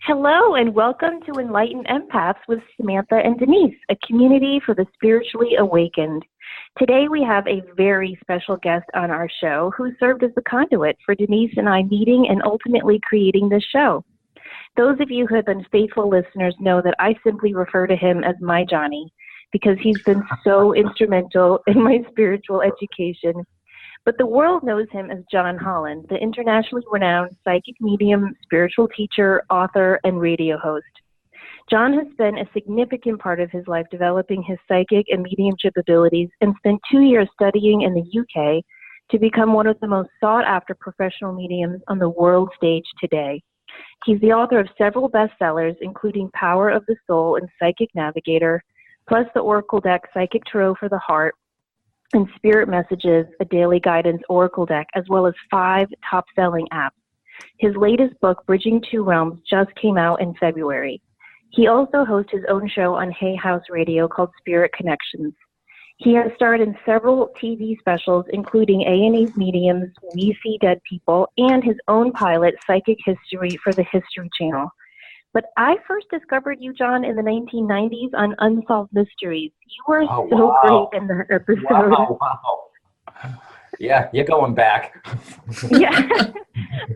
Hello and welcome to Enlightened Empaths with Samantha and Denise, a community for the spiritually awakened. Today we have a very special guest on our show who served as the conduit for Denise and I meeting and ultimately creating this show. Those of you who have been faithful listeners know that I simply refer to him as my Johnny because he's been so instrumental in my spiritual education. But the world knows him as John Holland, the internationally renowned psychic medium, spiritual teacher, author, and radio host. John has spent a significant part of his life developing his psychic and mediumship abilities and spent 2 years studying in the UK to become one of the most sought-after professional mediums on the world stage today. He's the author of several bestsellers, including Power of the Soul and Psychic Navigator, plus the Oracle deck Psychic Tarot for the Heart, and Spirit Messages, a daily guidance oracle deck, as well as 5 top-selling apps. His latest book, Bridging Two Realms, just came out in February. He also hosts his own show on Hay House Radio called Spirit Connections. He has starred in several TV specials, including A&E's Mediums, We See Dead People, and his own pilot, Psychic History, for the History Channel. But I first discovered you, John, in the 1990s on Unsolved Mysteries. You were so great in that episode. Wow. Yeah, you're going back. Yeah,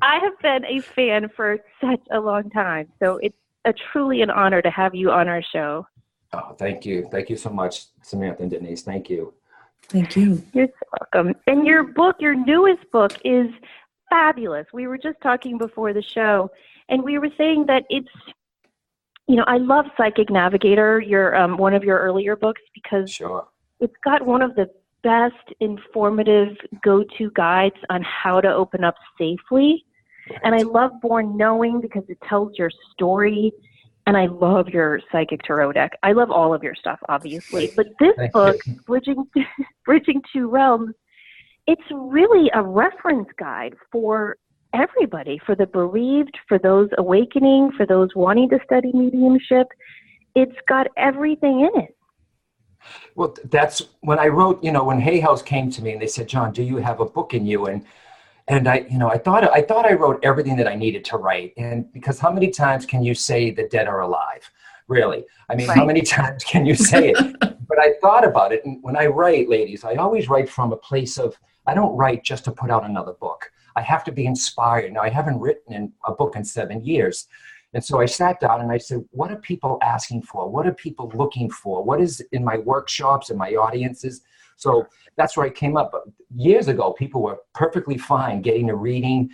I have been a fan for such a long time. So it's truly an honor to have you on our show. Oh, thank you. Thank you so much, Samantha and Denise. Thank you. Thank you. You're so welcome. And your book, your newest book, is fabulous. We were just talking before the show, and we were saying that it's, I love Psychic Navigator, one of your earlier books, because It's got one of the best informative go-to guides on how to open up safely. Right. And I love Born Knowing because it tells your story. And I love your Psychic Tarot deck. I love all of your stuff, obviously. But this book, Bridging Two Realms, it's really a reference guide for everybody, for the bereaved, for those awakening, for those wanting to study mediumship. It's got everything in it. Well, that's when I wrote, when Hay House came to me and they said, John, do you have a book in you? And I thought I wrote everything that I needed to write. And because how many times can you say the dead are alive? Really? I mean, How many times can you say it? But I thought about it. And when I write, ladies, I always write from a place of, I don't write just to put out another book. I have to be inspired. Now, I haven't written in a book in 7 years. And so I sat down and I said, what are people asking for? What are people looking for? What is in my workshops and my audiences? So that's where I came up. Years ago, people were perfectly fine getting a reading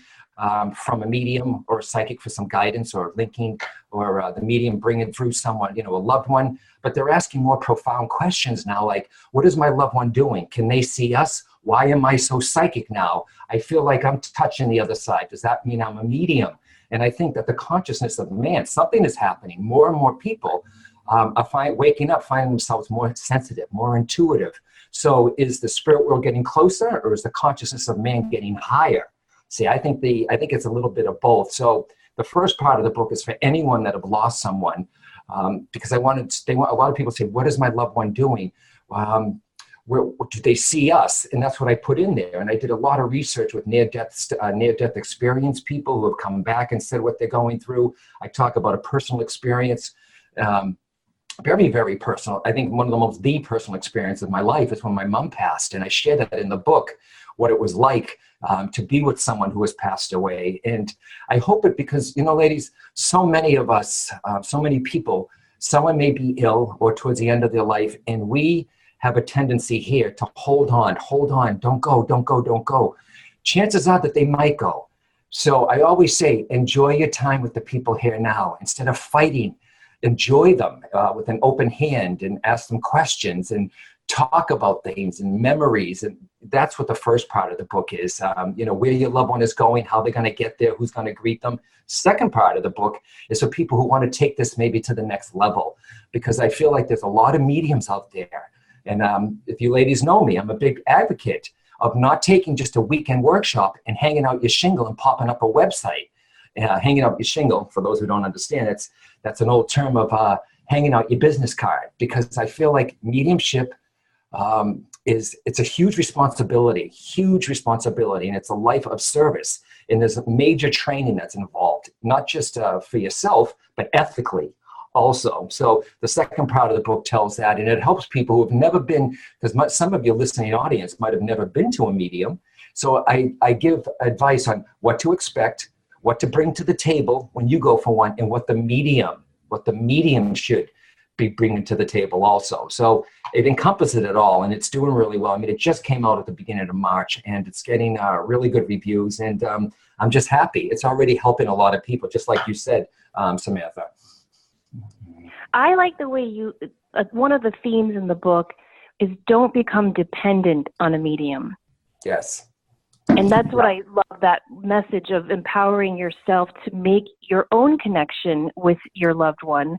from a medium or a psychic for some guidance or linking, or the medium bringing through someone, a loved one. But they're asking more profound questions now, like, what is my loved one doing? Can they see us? Why am I so psychic now? I feel like I'm touching the other side. Does that mean I'm a medium? And I think that the consciousness of man, something is happening. More and more people are waking up, finding themselves more sensitive, more intuitive. So is the spirit world getting closer, or is the consciousnness of man getting higher? See, I think it's a little bit of both. So the first part of the book is for anyone that have lost someone, because a lot of people say, what is my loved one doing? Do they see us? And that's what I put in there. And I did a lot of research with near-death experience people who have come back and said what they're going through. I talk about a personal experience, very, very personal. I think one of the personal experiences of my life is when my mom passed. And I share that in the book, what it was like to be with someone who has passed away. And I hope it because, ladies, so many of us, so many people, someone may be ill or towards the end of their life, and we have a tendency here to hold on, don't go. Chances are that they might go. So I always say, enjoy your time with the people here now. Instead of fighting, enjoy them with an open hand and ask them questions and talk about things and memories. And that's what the first part of the book is, where your loved one is going, how they're going to get there, who's going to greet them. Second part of the book is for people who want to take this maybe to the next level, because I feel like there's a lot of mediums out there. And if you ladies know me, I'm a big advocate of not taking just a weekend workshop and hanging out your shingle and popping up a website. Hanging out your shingle, for those who don't understand, that's an old term of hanging out your business card, because I feel like mediumship it's a huge responsibility, and it's a life of service. And there's major training that's involved, not just for yourself, but ethically also. So the second part of the book tells that, and it helps people who have never been, because some of your listening audience might have never been to a medium. So I give advice on what to expect, what to bring to the table when you go for one, and what the medium should be bringing to the table also. So it encompasses it all, and it's doing really well. I mean, it just came out at the beginning of March, and it's getting really good reviews, and I'm just happy. It's already helping a lot of people, just like you said, Samantha. I like the way one of the themes in the book is don't become dependent on a medium. Yes. And that's what I love, that message of empowering yourself to make your own connection with your loved one.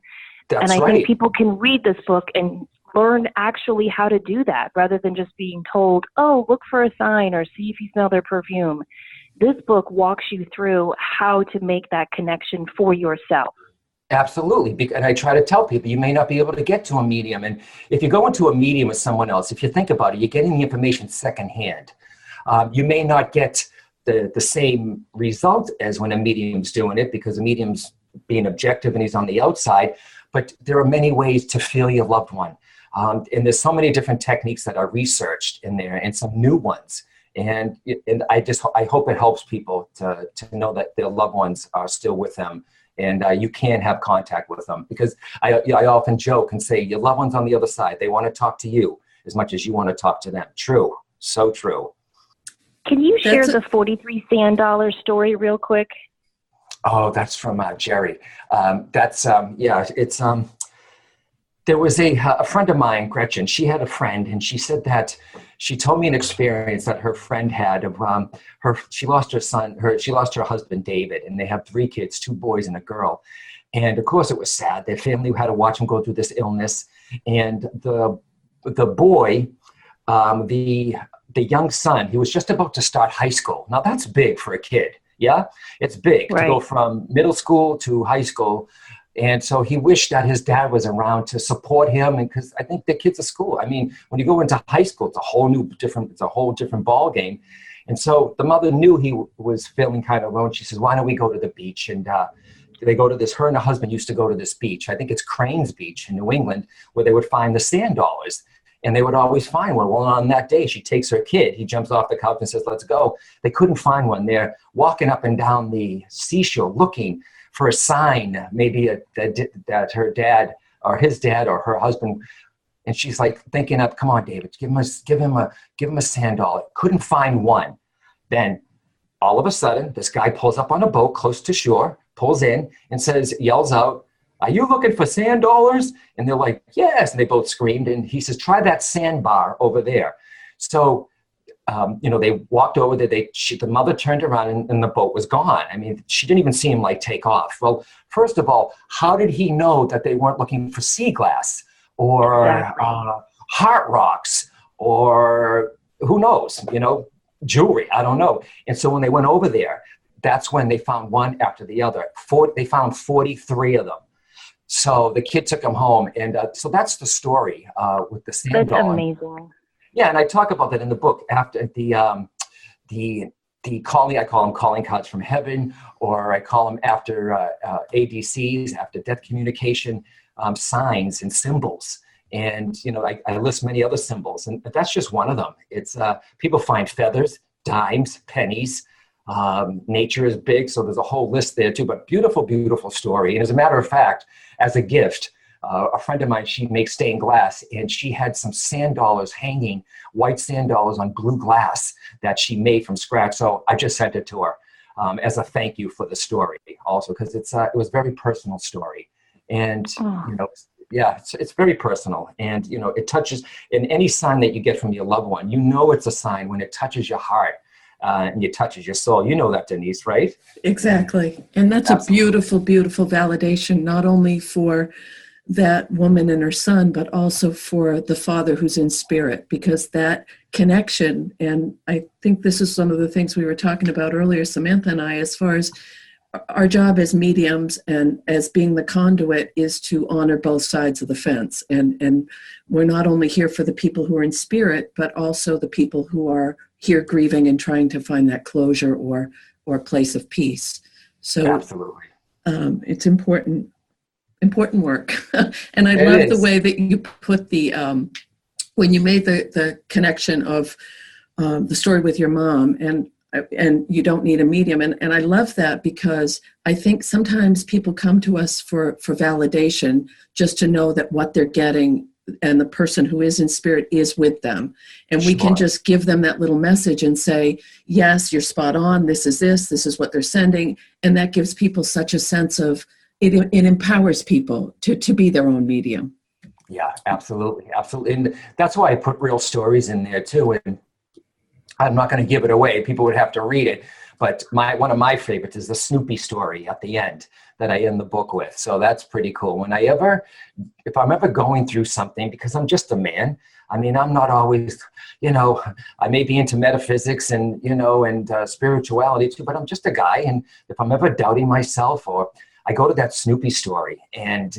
That's and I right. think people can read this book and learn actually how to do that rather than just being told, oh, look for a sign or see if you smell their perfume. This book walks you through how to make that connection for yourself. Absolutely. And I try to tell people you may not be able to get to a medium. And if you go into a medium with someone else, if you think about it, you're getting the information secondhand. You may not get the same result as when a medium's doing it, because the medium's being objective and he's on the outside. But there are many ways to feel your loved one. And there's so many different techniques that are researched in there, and some new ones. And I hope it helps people to know that their loved ones are still with them. And you can have contact with them, because I often joke and say your loved one's on the other side. They want to talk to you as much as you want to talk to them. True. So true. Can you share the 43 sand dollar story real quick? Oh, that's from Jerry. There was a friend of mine, Gretchen. She had a friend, and she said that she told me an experience that her friend had of she lost her husband, David, and they have 3 kids, 2 boys and a girl. And of course it was sad. Their family had to watch him go through this illness. And the boy, the young son, he was just about to start high school. Now that's big for a kid. Yeah, it's big to go from middle school to high school. And so he wished that his dad was around to support him. And because I think the kids at school, I mean, when you go into high school, it's a whole different ball game. And so the mother knew he was feeling kind of alone. She says, why don't we go to the beach? And they go to this, her and her husband used to go to this beach. I think it's Crane's Beach in New England, where they would find the sand dollars. And they would always find one. Well, on that day, she takes her kid. He jumps off the couch and says, let's go. They couldn't find one. They're walking up and down the seashore looking for a sign, maybe that her dad or his dad or her husband. And she's like thinking up, come on, David, give him a sand dollar. Couldn't find one. Then all of a sudden, this guy pulls up on a boat close to shore, pulls in and yells out, are you looking for sand dollars? And they're like, yes. And they both screamed. And he says, try that sandbar over there. So, they walked over there. The mother turned around and the boat was gone. I mean, she didn't even see him take off. Well, first of all, how did he know that they weren't looking for sea glass or heart rocks or who knows, jewelry? I don't know. And so when they went over there, that's when they found one after the other. They found 43 of them. So the kid took him home, and so that's the story with the sand dollar. That's amazing. Yeah, and I talk about that in the book. After the calling, I call them calling cards from heaven, or I call them after ADCs, after death communication signs and symbols. And I list many other symbols, and that's just one of them. It's people find feathers, dimes, pennies. Nature is big, so there's a whole list there too, but beautiful, beautiful story. And as a matter of fact, as a gift, a friend of mine, she makes stained glass, and she had some sand dollars hanging, white sand dollars on blue glass that she made from scratch. So I just sent it to her as a thank you for the story also, because it was a very personal story. And, it's very personal. And, it touches, in any sign that you get from your loved one, it's a sign when it touches your heart. And it touches your soul. You know that, Denise, right? Exactly. And that's Absolutely. A beautiful, beautiful validation, not only for that woman and her son, but also for the father who's in spirit, because that connection, and I think this is some of the things we were talking about earlier, Samantha and I, as far as our job as mediums and as being the conduit is to honor both sides of the fence. And we're not only here for the people who are in spirit, but also the people who are here grieving and trying to find that closure or or a place of peace. So Absolutely. It's important work. And I love the way that you put the, when you made the connection of the story with your mom, and you don't need a medium. And I love that, because I think sometimes people come to us for validation, just to know that what they're getting and the person who is in spirit is with them. And we can just give them that little message and say, yes, you're spot on. This is what they're sending. And that gives people such a sense of, it empowers people to be their own medium. Yeah, absolutely. Absolutely. And that's why I put real stories in there too. And I'm not going to give it away. People would have to read it. But one of my favorites is the Snoopy story at the end that I end the book with. So that's pretty cool. If I'm ever going through something, because I'm just a man, I mean, I'm not always, I may be into metaphysics and, and spirituality too, but I'm just a guy. And if I'm ever doubting myself, or I go to that Snoopy story, and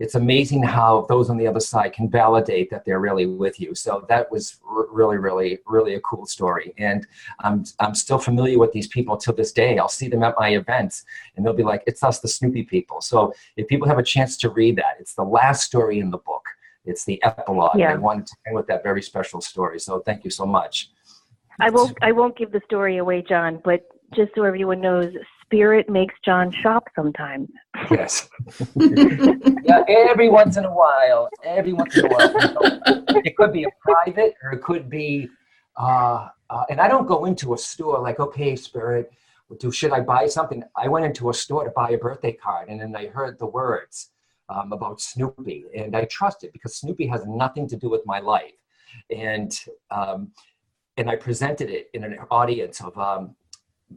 it's amazing how those on the other side can validate that they're really with you. So that was really, really, really a cool story. And I'm still familiar with these people till this day. I'll see them at my events, and they'll be like, it's us, the Snoopy people. So if people have a chance to read that, it's the last story in the book. It's the epilogue. Yeah. I wanted to end with that very special story. So thank you so much. I won't give the story away, John, but just so everyone knows, Spirit makes John shop sometimes. Yes. Yeah, every once in a while. It could be a private, or it could be, and I don't go into a store like, okay, Spirit, should I buy something? I went into a store to buy a birthday card, and then I heard the words about Snoopy, and I trusted, because Snoopy has nothing to do with my life. And I presented it in an audience of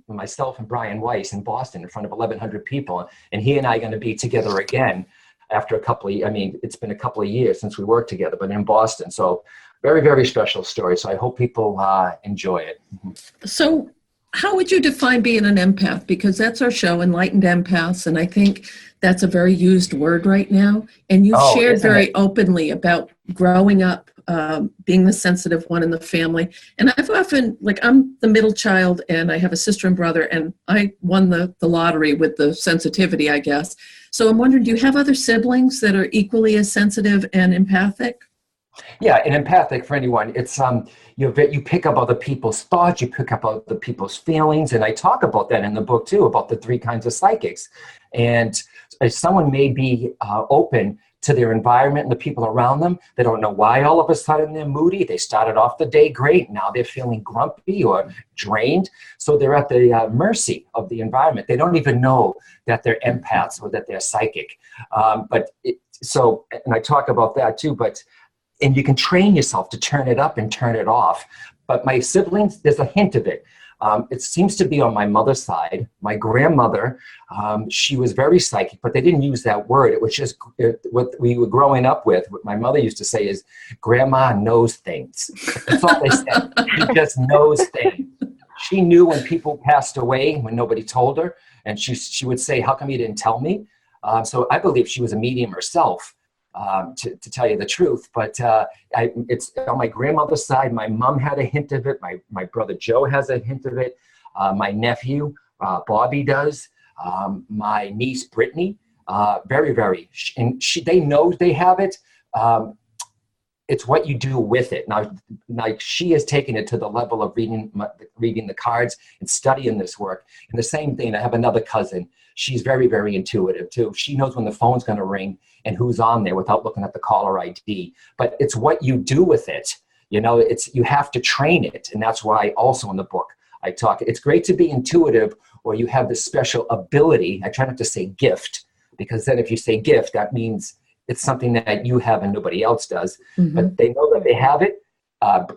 myself and Brian Weiss in Boston in front of 1,100 people. And he and I are going to be together again after it's been a couple of years since we worked together, but in Boston. So very, very special story. So I hope people enjoy it. So how would you define being an empath? Because that's our show, Enlightened Empaths. And I think that's a very used word right now. And you shared very openly about growing up, being the sensitive one in the family. And I've often, I'm the middle child, and I have a sister and brother, and I won the lottery with the sensitivity, I guess. So I'm wondering, do you have other siblings that are equally as sensitive and empathic? Yeah, and empathic, for anyone, it's you pick up other people's thoughts, you pick up other people's feelings, and I talk about that in the book too, about the 3 kinds of psychics. And if someone may be open to their environment and the people around them, they don't know why all of a sudden they're moody. They started off the day great, now they're feeling grumpy or drained. So they're at the mercy of the environment. They don't even know that they're empaths or that they're psychic. And I talk about that too, and you can train yourself to turn it up and turn it off. But my siblings, there's a hint of it. It seems to be on my mother's side. My grandmother, she was very psychic, but they didn't use that word. It was just what we were growing up with. What my mother used to say is, Grandma knows things. That's all they said. She just knows things. She knew when people passed away, when nobody told her, and she would say, how come you didn't tell me? So I believe she was a medium herself. To tell you the truth, but it's on my grandmother's side. My mom had a hint of it. My brother Joe has a hint of it. My nephew Bobby does. My niece Brittany, very, very, and they know they have it. It's what you do with it. Now, like, she has taken it to the level of reading the cards and studying this work. And the same thing, I have another cousin. She's very, very intuitive too. She knows when the phone's going to ring and who's on there without looking at the caller ID. But it's what you do with it. You have to train it. And that's why also in the book I talk, it's great to be intuitive, or you have this special ability. I try not to say gift, because then if you say gift, that means it's something that you have and nobody else does. Mm-hmm. But they know that they have it,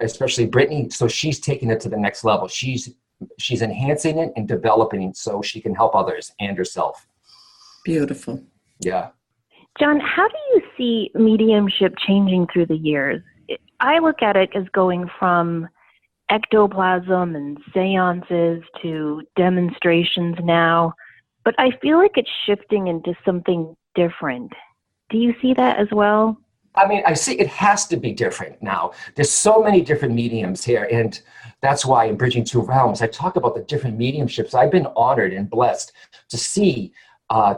especially Brittany. So she's taking it to the next level. She's enhancing it and developing it so she can help others and herself. Beautiful. Yeah. John, how do you see mediumship changing through the years? I look at it as going from ectoplasm and seances to demonstrations now, but I feel like it's shifting into something different. Do you see that as well? I mean, I see it has to be different now. There's so many different mediums here. And that's why in Bridging Two Realms, I talk about the different mediumships. I've been honored and blessed to see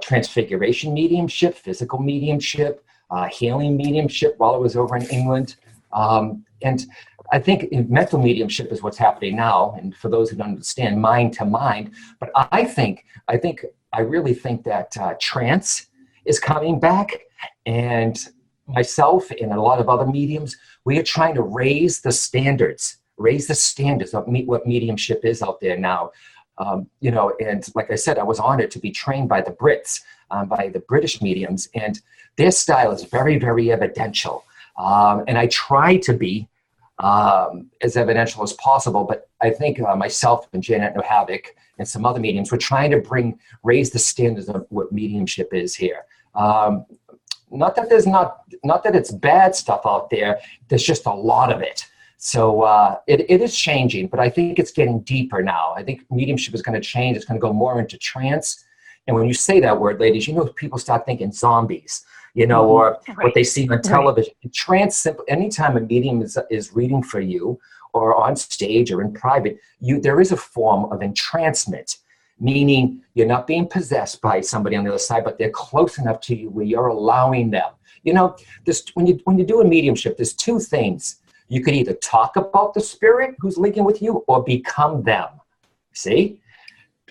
transfiguration mediumship, physical mediumship, healing mediumship while I was over in England. And I think mental mediumship is what's happening now. And for those who don't understand, mind to mind. But I really think that trance is coming back. And myself and a lot of other mediums, we are trying to raise the standards of what mediumship is out there now. And like I said, I was honored to be trained by the Brits, by the British mediums, and their style is very, very evidential. And I try to be as evidential as possible, but I think myself and Janet No Havoc and some other mediums, we're trying to raise the standards of what mediumship is here. Not that it's bad stuff out there. There's just a lot of it. So it is changing, but I think it's getting deeper now. I think mediumship is going to change. It's going to go more into trance. And when you say that word, ladies, people start thinking zombies, or what they see on television. Right. Trance, simple. Anytime a medium is reading for you, or on stage or in private, there is a form of entrancement, meaning you're not being possessed by somebody on the other side, but they're close enough to you where you're allowing them. When you do a mediumship, there's two things. You could either talk about the spirit who's linking with you or become them. See?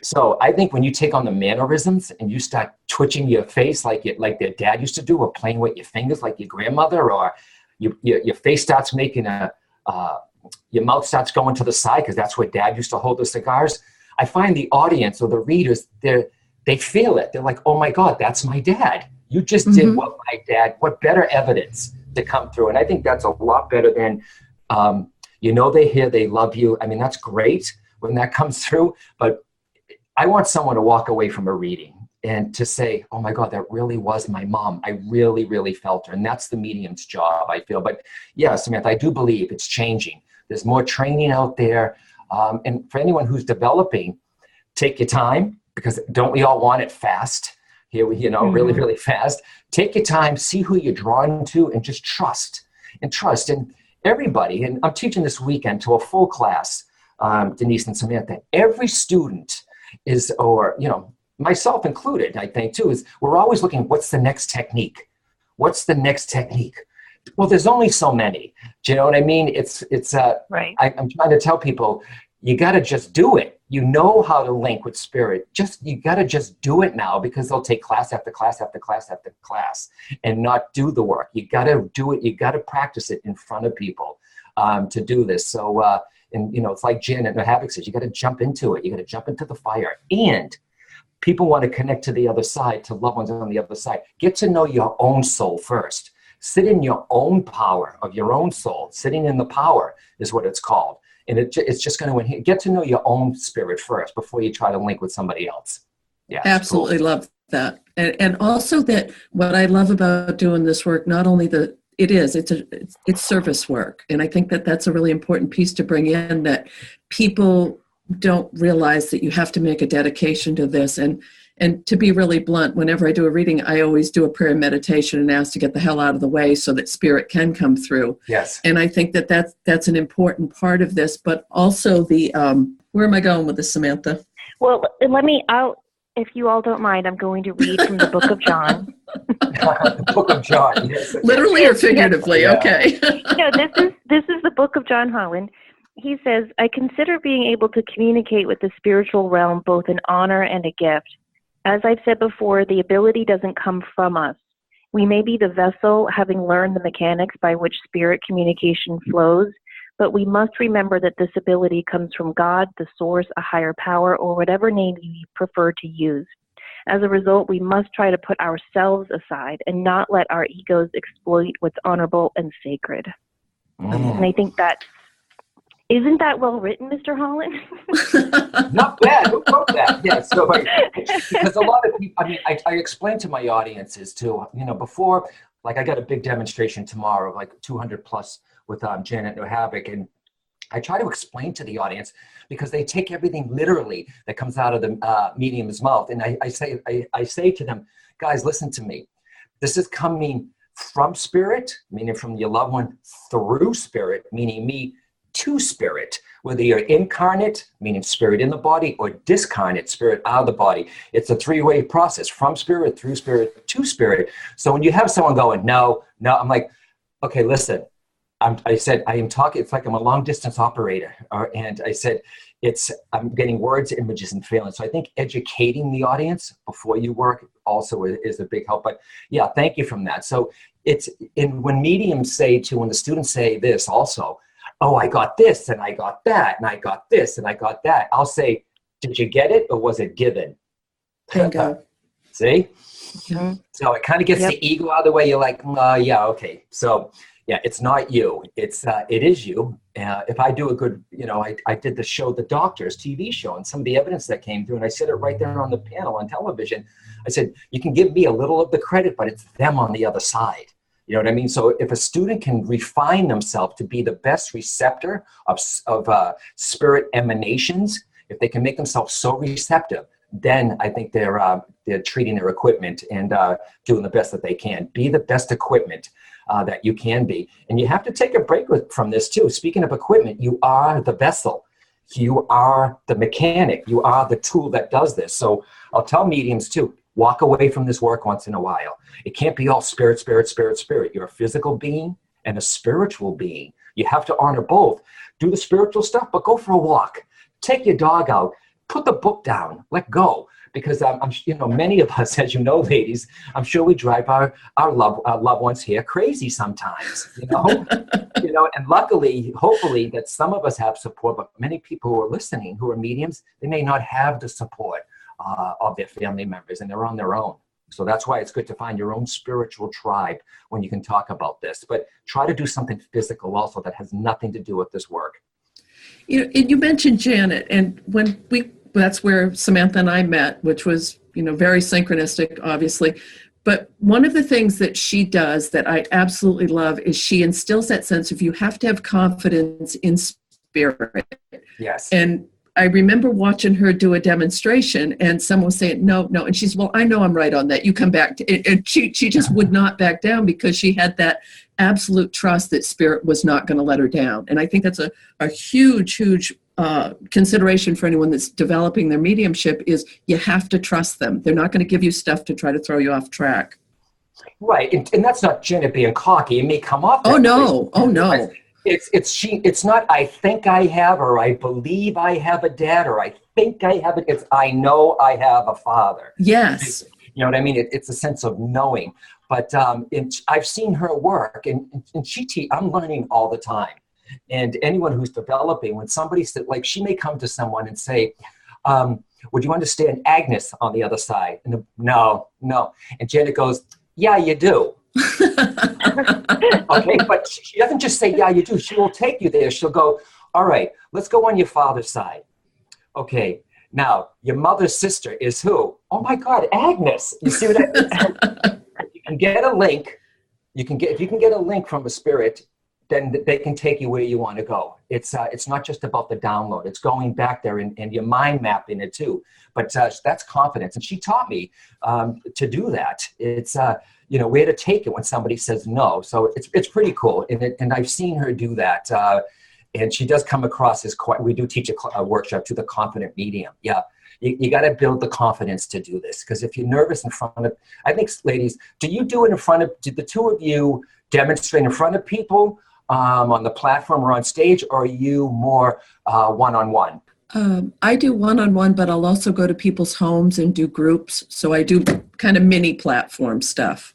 So I think when you take on the mannerisms and you start twitching your face like their dad used to do, or playing with your fingers like your grandmother, or your face starts making your mouth starts going to the side because that's where dad used to hold the cigars. I find the audience or the readers, they feel it. They're like, oh my God, that's my dad. You just did what my dad, what better evidence to come through. And I think that's a lot better than, they hear they love you. I mean, that's great when that comes through, but I want someone to walk away from a reading and to say, oh my God, that really was my mom. I really, really felt her. And that's the medium's job, I feel. But yeah, Samantha, I do believe it's changing. There's more training out there. And for anyone who's developing, take your time, because don't we all want it fast? Here, really, really fast. Take your time, see who you're drawn to, and just trust. And everybody, and I'm teaching this weekend to a full class, Denise and Samantha, every student is, or, myself included, I think too, is we're always looking, what's the next technique? What's the next technique? Well, there's only so many. Do you know what I mean? It's right. I'm trying to tell people, you got to just do it. You know how to link with spirit. You got to just do it now, because they'll take class after class after class after class and not do the work. You got to do it. You got to practice it in front of people to do this. So, it's like Janet Havoc says, you got to jump into it. You got to jump into the fire. And people want to connect to the other side, to loved ones on the other side. Get to know your own soul first. Sit in your own power of your own soul. Sitting in the power is what it's called. And it's just going to get to know your own spirit first before you try to link with somebody else. Yeah, absolutely cool. Love that. And also that what I love about doing this work, not only it's service work. And I think that that's a really important piece to bring in, that people don't realize that you have to make a dedication to this. And to be really blunt, whenever I do a reading, I always do a prayer and meditation and ask to get the hell out of the way so that spirit can come through. Yes. And I think that that's an important part of this, but also where am I going with this, Samantha? Well, if you all don't mind, I'm going to read from the Book of John. The Book of John, yes. Literally or figuratively, yes. Okay. No, this is the Book of John Holland. He says, I consider being able to communicate with the spiritual realm both an honor and a gift. As I've said before, the ability doesn't come from us. We may be the vessel, having learned the mechanics by which spirit communication flows, but we must remember that this ability comes from God, the source, a higher power, or whatever name you prefer to use. As a result, we must try to put ourselves aside and not let our egos exploit what's honorable and sacred. And I think isn't that well written, Mr. Holland? Not bad. Who wrote that? Yeah. So, because a lot of people, I explain to my audiences too, before, like I got a big demonstration tomorrow, like 200 plus with Janet No Havoc. And I try to explain to the audience, because they take everything literally that comes out of the medium's mouth. And I say to them, guys, listen to me. This is coming from spirit, meaning from your loved one, through spirit, meaning me, to spirit. Whether you're incarnate, meaning spirit in the body, or discarnate, spirit out of the body. It's a three-way process, from spirit, through spirit, to spirit. So when you have someone going, no, I'm like, okay, listen, I said, I am talking, it's like I'm a long distance operator. And I said, I'm getting words, images, and feelings. So I think educating the audience before you work also is a big help. But yeah, thank you from that. So when mediums when the students say this also, oh, I got this, and I got that, and I got this, and I got that. I'll say, did you get it, or was it given? Bingo. See? Yeah. So it kind of gets the ego out of the way. You're like, yeah, okay. So yeah, it's not you. It is you. If I do a good, I did the show, The Doctors TV show, and some of the evidence that came through, and I said it right there on the panel on television. I said, you can give me a little of the credit, but it's them on the other side. You know what I mean? So if a student can refine themselves to be the best receptor of spirit emanations, if they can make themselves so receptive, then I think they're treating their equipment and doing the best that they can. Be the best equipment that you can be. And you have to take a break from this too. Speaking of equipment, you are the vessel. You are the mechanic. You are the tool that does this. So I'll tell mediums too, walk away from this work once in a while. It can't be all spirit, spirit, spirit, spirit. You're a physical being and a spiritual being. You have to honor both. Do the spiritual stuff, but go for a walk. Take your dog out. Put the book down. Let go. Because many of us, as you know, ladies, I'm sure we drive our loved ones here crazy sometimes. And luckily, hopefully, that some of us have support, but many people who are listening, who are mediums, they may not have the support of their family members, and they're on their own. So that's why it's good to find your own spiritual tribe when you can talk about this. But try to do something physical also that has nothing to do with this work. You mentioned Janet, and that's where Samantha and I met, which was, very synchronistic, obviously. But one of the things that she does that I absolutely love is she instills that sense of you have to have confidence in spirit. Yes. And I remember watching her do a demonstration, and someone was saying, no. And she's, well, I know I'm right on that. You come back. And she just would not back down because she had that absolute trust that spirit was not going to let her down. And I think that's a huge, huge consideration for anyone that's developing their mediumship is you have to trust them. They're not going to give you stuff to try to throw you off track. Right. And that's not Janet being cocky. It may come off. Oh, no. Oh, no. It's not I think I have, or I believe I have a dad, or I think I have it. It's I know I have a father. Yes. You know what I mean? It's a sense of knowing. But I've seen her work, and I'm learning all the time. And anyone who's developing, when somebody said, like, she may come to someone and say, would you understand Agnes on the other side? And no. And Janet goes, yeah, you do. Okay, but she doesn't just say, yeah, you do. She will take you there. She'll go, all right, let's go on your father's side. Okay, now your mother's sister is who? Oh my God, Agnes. You see what I mean? You can get a link. If you can get a link from a spirit, then they can take you where you want to go. It's not just about the download. It's going back there and your mind mapping it too. But that's confidence. And she taught me to do that. It's, where to take it when somebody says no. So it's pretty cool. And I've seen her do that. And she does come across as we do teach a workshop to the confident medium. Yeah. You got to build the confidence to do this. Because if you're nervous in front of, I think, ladies, do you do it in front of, did the two of you demonstrate in front of people on the platform or on stage, or are you more one-on-one? I do one-on-one, but I'll also go to people's homes and do groups. So I do kind of mini platform stuff.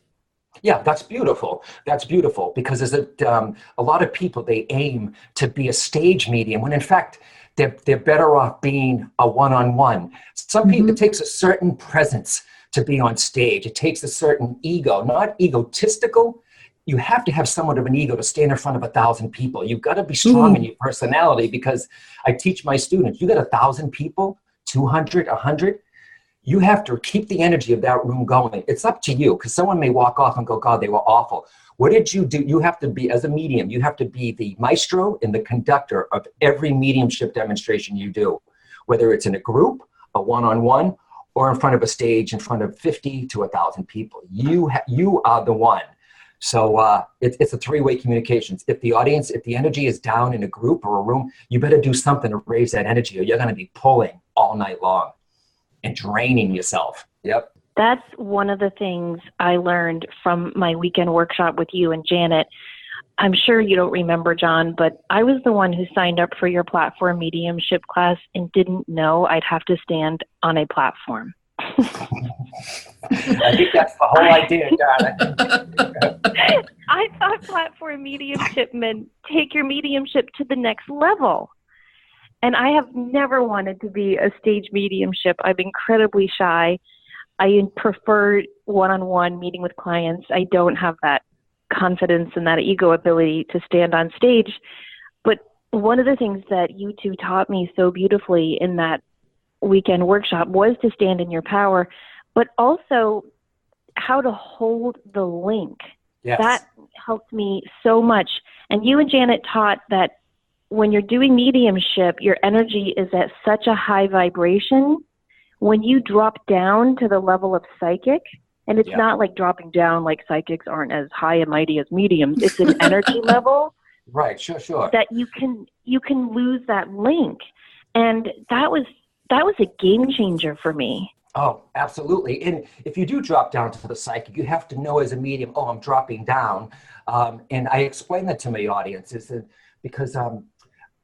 Yeah, that's beautiful. That's beautiful because there's a lot of people, they aim to be a stage medium when in fact they're better off being a one-on-one. Some people, it takes a certain presence to be on stage. It takes a certain ego, not egotistical. You have to have somewhat of an ego to stand in front of 1,000 people. You've got to be strong in your personality because I teach my students, you got 1,000 people, 200, 100. You have to keep the energy of that room going. It's up to you because someone may walk off and go, God, they were awful. What did you do? You have to be, as a medium, you have to be the maestro and the conductor of every mediumship demonstration you do, whether it's in a group, a one-on-one, or in front of a stage in front of 50 to 1,000 people. You are the one. So it's a three-way communications. If the energy is down in a group or a room, you better do something to raise that energy, or you're going to be pulling all night long and draining yourself. Yep. That's one of the things I learned from my weekend workshop with you and Janet. I'm sure you don't remember, John, but I was the one who signed up for your platform mediumship class and didn't know I'd have to stand on a platform. I think that's the whole idea, darling. I thought platform mediumship meant take your mediumship to the next level. And I have never wanted to be a stage mediumship. I'm incredibly shy. I prefer one-on-one meeting with clients. I don't have that confidence and that ego ability to stand on stage. But one of the things that you two taught me so beautifully in that weekend workshop was to stand in your power, but also how to hold the link. Yes. That helped me so much. And you and Janet taught that when you're doing mediumship, your energy is at such a high vibration. When you drop down to the level of psychic, and it's not like dropping down like psychics aren't as high and mighty as mediums, it's an energy level. Right, sure. That you can lose that link. And that was a game changer for me. Oh, absolutely. And if you do drop down to the psychic, you have to know as a medium, I'm dropping down. And I explain that to my audience because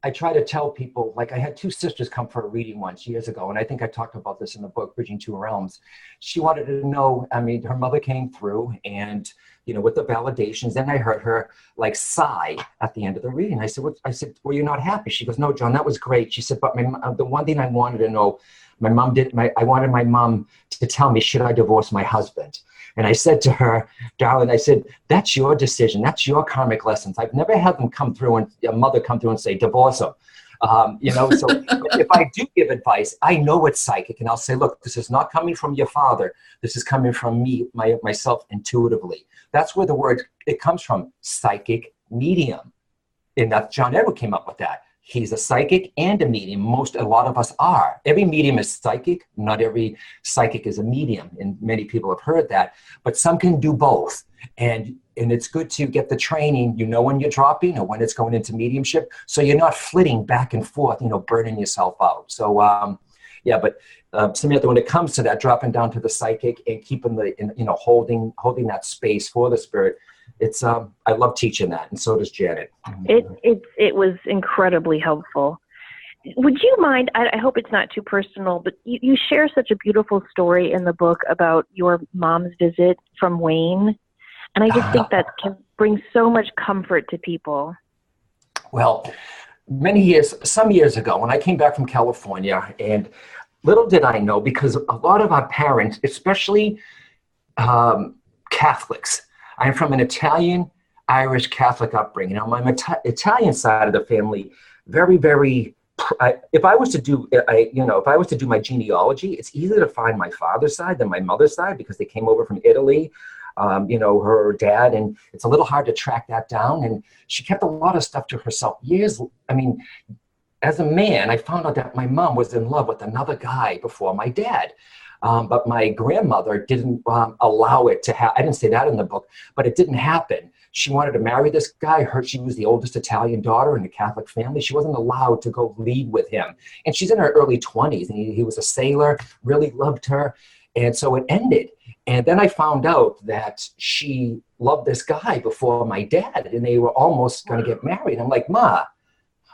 I try to tell people, like I had two sisters come for a reading once years ago, and I think I talked about this in the book, Bridging Two Realms. She wanted to know, her mother came through and, with the validations, then I heard her like sigh at the end of the reading. I said, were you not happy? She goes, no, John, that was great. She said, but the one thing I wanted to know, I wanted my mom to tell me, should I divorce my husband? And I said to her, darling, I said, that's your decision. That's your karmic lessons. I've never had them come through and a mother come through and say, divorce him. So if I do give advice, I know it's psychic. And I'll say, look, this is not coming from your father. This is coming from me, myself intuitively. That's where the word, it comes from, psychic medium. And that John Edward came up with that. He's a psychic and a medium. A lot of us are. Every medium is psychic. Not every psychic is a medium. And many people have heard that. But some can do both. And it's good to get the training, when you're dropping or when it's going into mediumship. So you're not flitting back and forth, burning yourself out. So, Samantha, when it comes to that, dropping down to the psychic and keeping holding that space for the spirit, it's I love teaching that, and so does Janet. It was incredibly helpful. Would you mind, I hope it's not too personal, but you share such a beautiful story in the book about your mom's visit from Wayne, and I just think that can bring so much comfort to people. Well, some years ago, when I came back from California, and little did I know, because a lot of our parents, especially Catholics, I'm from an Italian, Irish Catholic upbringing. On my Italian side of the family, very, very. If I was to do my genealogy, it's easier to find my father's side than my mother's side because they came over from Italy. Her dad, and it's a little hard to track that down. And she kept a lot of stuff to herself. As a man, I found out that my mom was in love with another guy before my dad. But my grandmother didn't allow it to happen. I didn't say that in the book, but it didn't happen. She wanted to marry this guy. She was the oldest Italian daughter in a Catholic family. She wasn't allowed to go lead with him. And she's in her early 20s, and he was a sailor, really loved her. And so it ended. And then I found out that she loved this guy before my dad, and they were almost going to get married. I'm like, Ma,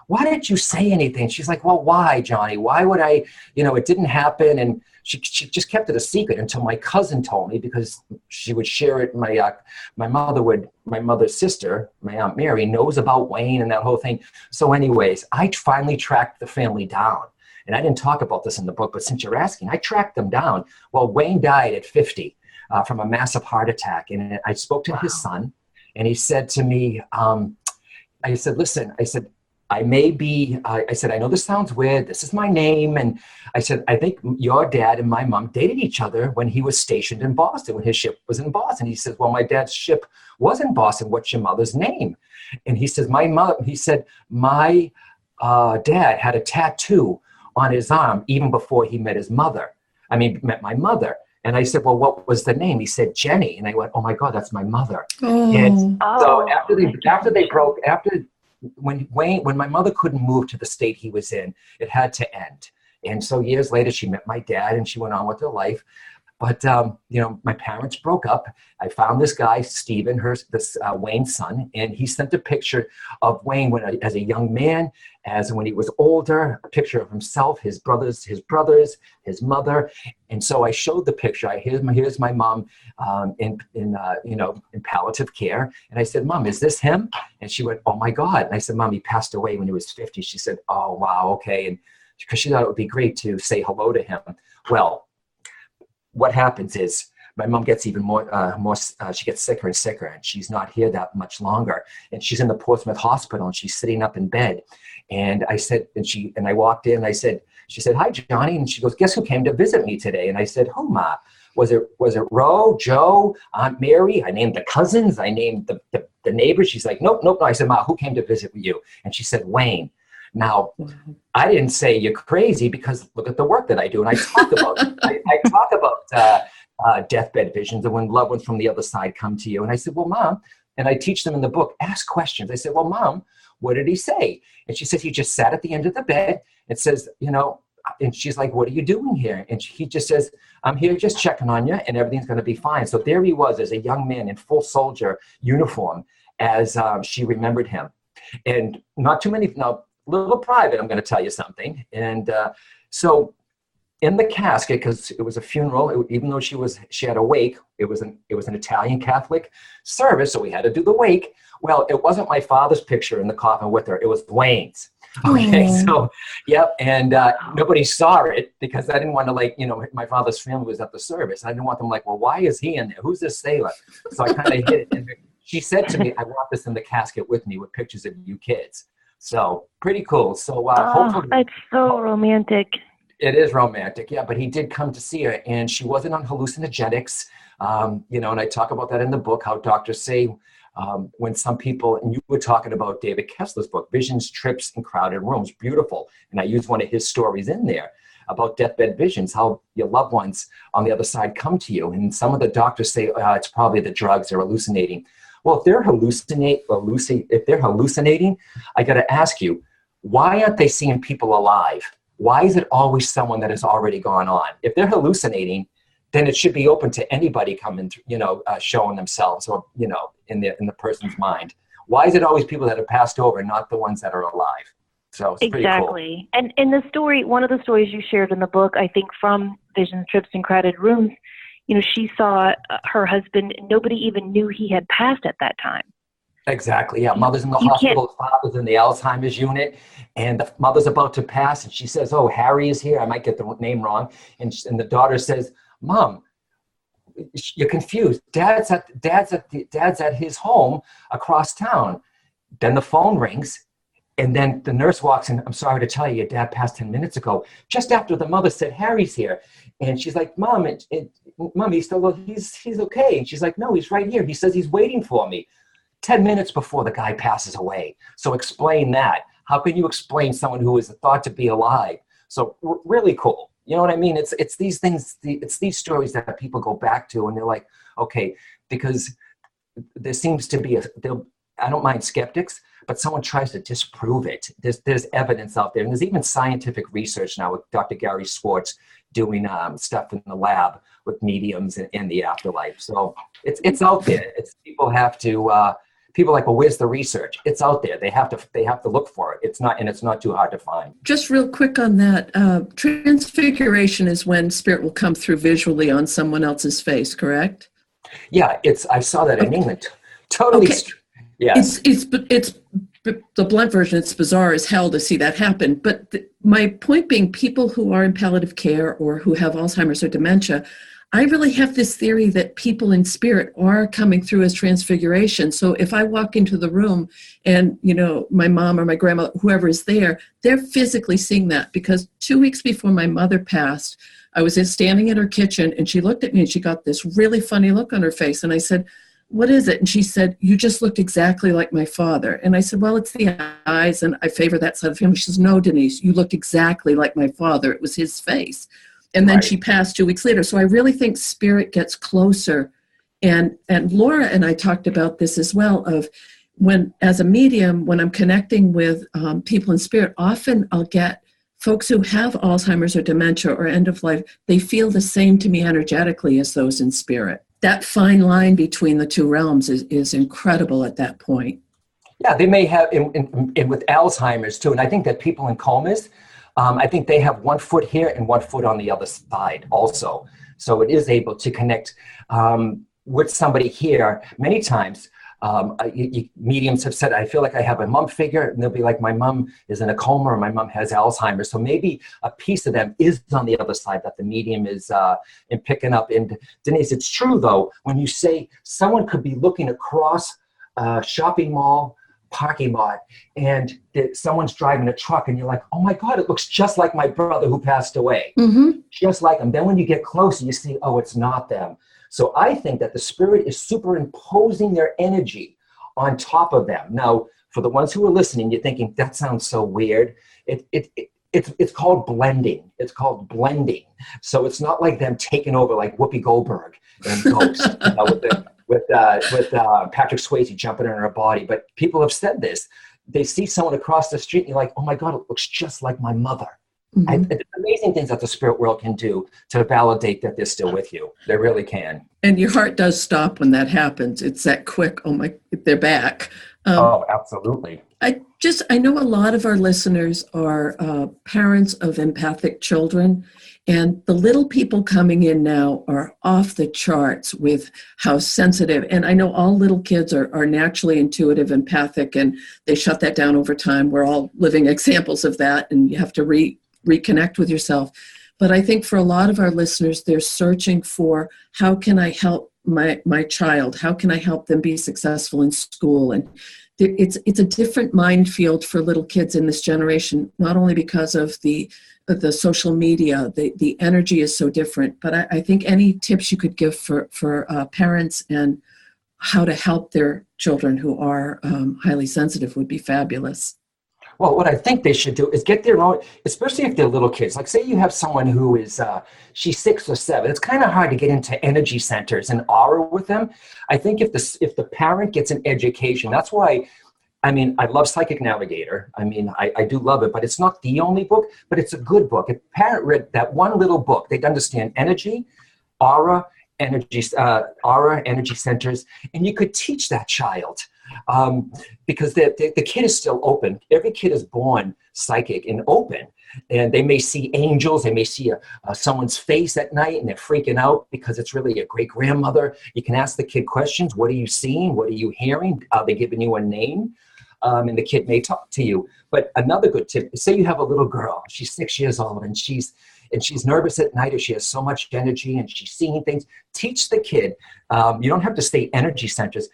why didn't you say anything? She's like, well, why, Johnny? Why would I, it didn't happen. And she just kept it a secret until my cousin told me, because she would share it. My mother's sister, my Aunt Mary, knows about Wayne and that whole thing. So anyways, I finally tracked the family down. And I didn't talk about this in the book, but since you're asking, I tracked them down. Well, Wayne died at 50 from a massive heart attack. And I spoke to his son, and he said to me, I said, listen, I said, I know this sounds weird. This is my name. And I said, I think your dad and my mom dated each other when he was stationed in Boston, when his ship was in Boston. He says, well, my dad's ship was in Boston. What's your mother's name? And he says, my dad had a tattoo on his arm even before he met my mother. And I said, well, what was the name? He said, Jenny. And I went, oh my God, that's my mother. Oh. And so when my mother couldn't move to the state he was in, it had to end. And so years later, she met my dad and she went on with her life. But, my parents broke up. I found this guy, Stephen, Wayne's son, and he sent a picture of Wayne as a young man, as when he was older, a picture of himself, his brothers, his mother. And so I showed the picture. Here's my mom in palliative care. And I said, Mom, is this him? And she went, oh my God. And I said, Mom, he passed away when he was 50. She said, oh, wow, okay. And because she thought it would be great to say hello to him. Well, what happens is my mom gets even more, she gets sicker and sicker, and she's not here that much longer. And she's in the Portsmouth hospital, and she's sitting up in bed. And I said, and I walked in, she said, hi, Johnny. And she goes, guess who came to visit me today? And I said, who, Ma? Was it Ro, Joe, Aunt Mary? I named the cousins. I named the neighbors. She's like, nope. I said, Ma, who came to visit you? And she said, Wayne. Now, I didn't say you're crazy because look at the work that I do. And I talk about deathbed visions and when loved ones from the other side come to you. And I said, well, Mom, and I teach them in the book, ask questions. I said, well, Mom, what did he say? And she says, he just sat at the end of the bed and says, and she's like, what are you doing here? And he just says, I'm here just checking on you and everything's going to be fine. So there he was as a young man in full soldier uniform as she remembered him. And not too many, now, little private, I'm going to tell you something. And so in the casket, because it was a funeral, even though she had a wake, it was an Italian Catholic service, so we had to do the wake. Well, it wasn't my father's picture in the coffin with her, it was Wayne's. Okay, so, yep, and nobody saw it because I didn't want to my father's family was at the service. I didn't want them well, why is he in there? Who's this sailor? So I kind of hid it. And she said to me, I want this in the casket with me with pictures of you kids. So pretty cool. So hopefully, it's so romantic. It is romantic, yeah. But he did come to see her, and she wasn't on hallucinogenics. And I talk about that in the book. How doctors say when some people, and you were talking about David Kessler's book, Visions, Trips, and Crowded Rooms, beautiful. And I use one of his stories in there about deathbed visions, how your loved ones on the other side come to you, and some of the doctors say it's probably the drugs or hallucinating. Well, if they're hallucinating, I got to ask you, why aren't they seeing people alive? Why is it always someone that has already gone on? If they're hallucinating, then it should be open to anybody coming, showing themselves or, in the person's mind. Why is it always people that have passed over and not the ones that are alive? So it's pretty cool. And in the story, one of the stories you shared in the book, I think from Visions, Trips, and Crowded Rooms, she saw her husband. Nobody even knew he had passed at that time. Exactly. Yeah. Mother's in the hospital. Father's in the Alzheimer's unit. And the mother's about to pass. And she says, oh, Harry is here. I might get the name wrong. And the daughter says, Mom, you're confused. Dad's at his home across town. Then the phone rings. And then the nurse walks in. I'm sorry to tell you, your dad passed 10 minutes ago. Just after the mother said, Harry's here. And she's like, Mom, Mom, he's okay. And she's like, no, he's right here. He says he's waiting for me. 10 minutes before the guy passes away. So explain that. How can you explain someone who is thought to be alive? So really cool. You know what I mean? It's these things, it's these stories that people go back to and they're like, okay, because there seems to be I don't mind skeptics, but someone tries to disprove it. There's evidence out there. And there's even scientific research now with Dr. Gary Schwartz doing stuff in the lab with mediums and the afterlife. So it's out there. People have to, people are like, well, where's the research? It's out there. They have to look for it. It's not too hard to find. Just real quick on that, transfiguration is when spirit will come through visually on someone else's face, correct? Yeah, I saw that in England. Totally. Okay. Yeah. It's the blunt version. It's bizarre as hell to see that happen. But my point being, people who are in palliative care or who have Alzheimer's or dementia, I really have this theory that people in spirit are coming through as transfiguration. So if I walk into the room and, my mom or my grandma, whoever is there, they're physically seeing that. Because 2 weeks before my mother passed, I was standing in her kitchen and she looked at me and she got this really funny look on her face. And I said, what is it? And she said, you just looked exactly like my father. And I said, well, it's the eyes and I favor that side of the family. She says, no, Denise, you look exactly like my father. It was his face. And then Right. she passed 2 weeks later. So I really think spirit gets closer. And Laura and I talked about this as well, of when, as a medium, when I'm connecting with people in spirit, often I'll get folks who have Alzheimer's or dementia or end of life, they feel the same to me energetically as those in spirit. That fine line between the two realms is incredible at that point. Yeah, they may have, and with Alzheimer's too, and I think that people in comas, I think they have 1 foot here and 1 foot on the other side also. So it is able to connect with somebody here. Many times, mediums have said, I feel like I have a mom figure, and they'll be like, my mom is in a coma or my mom has Alzheimer's. So maybe a piece of them is on the other side that the medium is in picking up. And Denise, it's true though, when you say someone could be looking across a shopping mall parking lot and someone's driving a truck and you're like, oh my God, it looks just like my brother who passed away. Mm-hmm. Just like them. Then when you get closer, you see, oh, it's not them. So I think that the spirit is superimposing their energy on top of them. Now, for the ones who are listening, you're thinking, that sounds so weird. It's called blending. It's called blending. So it's not like them taking over like Whoopi Goldberg and Ghost with Patrick Swayze jumping in her body. But people have said this. They see someone across the street and you're like, oh my God, it looks just like my mother. Mm-hmm. It's amazing things that the spirit world can do to validate that they're still with you. They really can. And your heart does stop when that happens. It's that quick, oh my, they're back. Oh, absolutely. I know a lot of our listeners are parents of empathic children, and the little people coming in now are off the charts with how sensitive, and I know all little kids are naturally intuitive, empathic, and they shut that down over time. We're all living examples of that, and you have to reconnect with yourself. But I think for a lot of our listeners, they're searching for, how can I help my child? How can I help them be successful in school? And it's a different minefield for little kids in this generation, not only because of the social media, the energy is so different, but I think any tips you could give for parents and how to help their children who are highly sensitive would be fabulous. Well, what I think they should do is get their own, especially if they're little kids. Like say you have someone who is, she's 6 or 7. It's kind of hard to get into energy centers and aura with them. I think if the parent gets an education, that's why, I mean, I love Psychic Navigator. I mean, I do love it, but it's not the only book, but it's a good book. If a parent read that one little book, they'd understand energy, aura, energy centers, and you could teach that child. Because the kid is still open. Every kid is born psychic and open, and they may see angels. They may see someone's face at night, and they're freaking out because it's really a great grandmother. You can ask the kid questions. What are you seeing? What are you hearing? Are they giving you a name? And the kid may talk to you. But another good tip is, say you have a little girl. She's 6 years old, and she's nervous at night, or she has so much energy, and she's seeing things. Teach the kid. You don't have to say energy centers.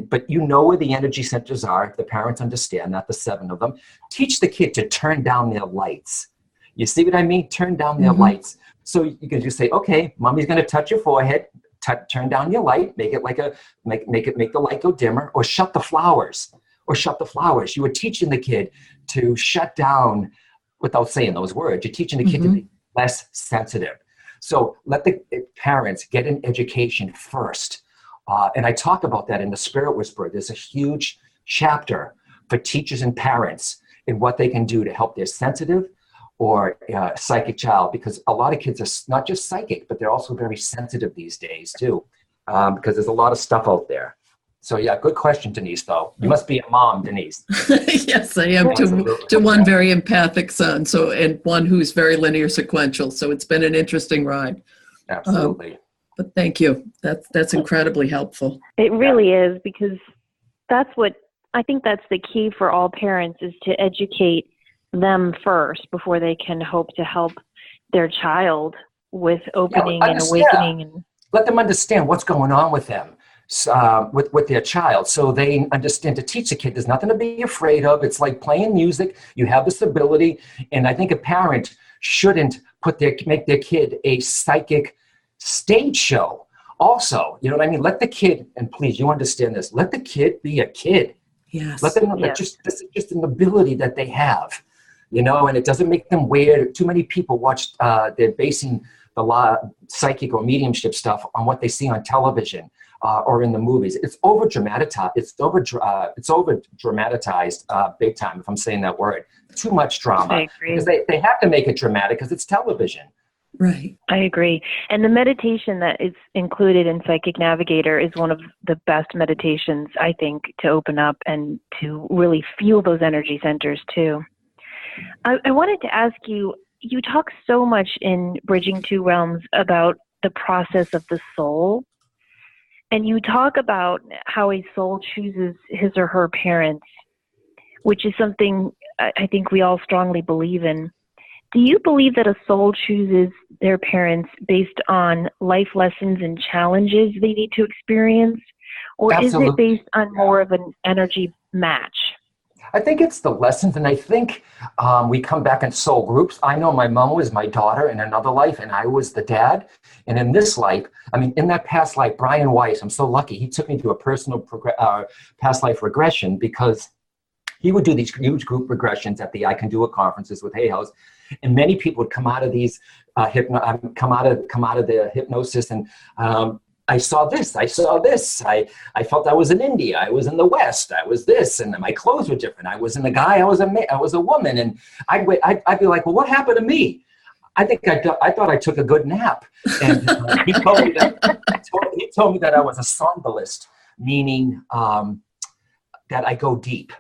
But you know where the energy centers are. If the parents understand, not the 7 of them. Teach the kid to turn down their lights. You see what I mean? Turn down their lights. So you can just say, okay, mommy's going to touch your forehead. Turn down your light. Make it like make the light go dimmer, or shut the flowers. You were teaching the kid to shut down without saying those words. You're teaching the kid to be less sensitive. So let the parents get an education first. And I talk about that in the Spirit Whisperer. There's a huge chapter for teachers and parents in what they can do to help their sensitive or psychic child, because a lot of kids are not just psychic, but they're also very sensitive these days too, because there's a lot of stuff out there. So yeah, good question, Denise, though. You must be a mom, Denise. Yes, I am, to one very empathic son, and one who's very linear sequential. So it's been an interesting ride. Absolutely. But thank you. That's incredibly helpful. It really is, because I think that's the key for all parents, is to educate them first before they can hope to help their child with opening and awakening. And let them understand what's going on with them, with their child, so they understand. To teach a kid, there's nothing to be afraid of. It's like playing music. You have this ability, and I think a parent shouldn't make their kid a psychic stage show also. You know what I mean? Let the kid, and please, you understand this, let the kid be a kid. Yes. Let them know that this is just an ability that they have. and it doesn't make them weird. Too many people they're basing psychic or mediumship stuff on what they see on television or in the movies. It's over dramatized. It's over dramatized big time, if I'm saying that word. Too much drama. I agree. Because they have to make it dramatic because it's television. Right. I agree. And the meditation that is included in Psychic Navigator is one of the best meditations, I think, to open up and to really feel those energy centers too. I wanted to ask you, you talk so much in Bridging Two Realms about the process of the soul. And you talk about how a soul chooses his or her parents, which is something I think we all strongly believe in. Do you believe that a soul chooses their parents based on life lessons and challenges they need to experience? Or Absolutely. Is it based on more of an energy match? I think it's the lessons, and I think we come back in soul groups. I know my mom was my daughter in another life, and I was the dad. And in this life, in that past life, Brian Weiss, I'm so lucky. He took me to a personal past life regression because he would do these huge group regressions at the I Can Do It conferences with Hay House. And many people would come out of these, come out of the hypnosis, and I saw this, I saw this. I felt I was in India, I was in the West, I was this, and my clothes were different. I wasn't a guy, I was a woman, and I'd be like, well, what happened to me? I think I thought I took a good nap, and he told me that I was a somnolist, meaning that I go deep,